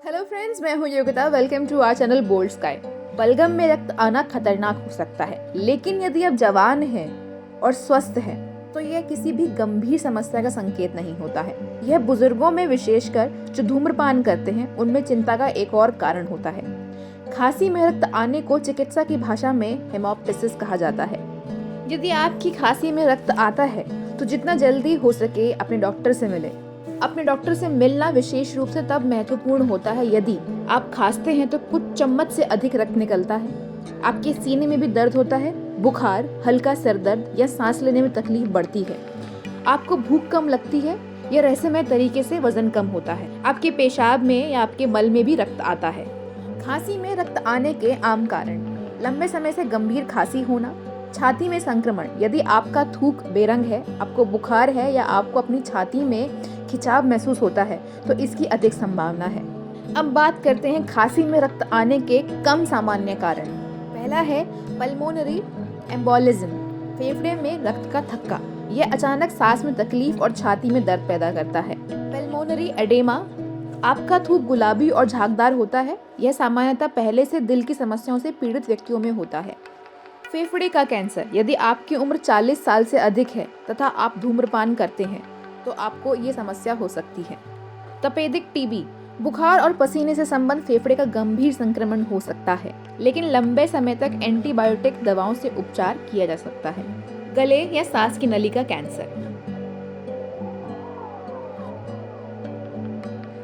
Hello friends, मैं हूं Yogita. Welcome to our channel Bold Sky. बलगम में रक्त आना खतरनाक हो सकता है, लेकिन यदि आप जवान हैं और स्वस्थ हैं तो यह किसी भी गंभीर समस्या का संकेत नहीं होता है। यह बुजुर्गों में, विशेषकर जो धूम्रपान करते हैं, उनमें चिंता का एक और कारण होता है। खांसी में रक्त आने को चिकित्सा की भाषा में हेमोप्टिसिस कहा जाता है। यदि आपकी खांसी में रक्त आता है तो जितना जल्दी हो सके अपने डॉक्टर से मिलें। अपने डॉक्टर से मिलना विशेष रूप से तब महत्वपूर्ण होता है यदि आप खांसते हैं तो कुछ चम्मच से अधिक रक्त निकलता है, आपके सीने में भी दर्द होता है, बुखार, हल्का सर दर्द या सांस लेने में तकलीफ बढ़ती है, आपको भूख कम लगती है या रहस्यमय तरीके से वजन कम होता है, आपके पेशाब में या आपके मल में भी रक्त आता है। खांसी में रक्त आने के आम कारण: लंबे समय से गंभीर खांसी होना, छाती में संक्रमण, यदि आपका थूक बेरंग है, आपको बुखार है या आपको अपनी छाती में खिंचाव महसूस होता है तो इसकी अधिक संभावना है। अब बात करते हैं खांसी में रक्त आने के कम सामान्य कारण। पहला है पल्मोनरी एम्बोलिज्म, फेफड़े में रक्त का थक्का। यह अचानक सांस में तकलीफ और छाती में दर्द पैदा करता है। पल्मोनरी एडेमा, आपका थूक गुलाबी और झागदार होता है। यह सामान्यतः पहले से दिल की समस्याओं से पीड़ित व्यक्तियों में होता है। फेफड़े का कैंसर, यदि आपकी उम्र 40 साल से अधिक है तथा आप धूम्रपान करते हैं तो आपको ये समस्या हो सकती है। तपेदिक टीबी, बुखार और पसीने से संबंध फेफड़े का गंभीर संक्रमण हो सकता है, लेकिन लंबे समय तक एंटीबायोटिक दवाओं से उपचार किया जा सकता है। गले या सांस की नली का कैंसर,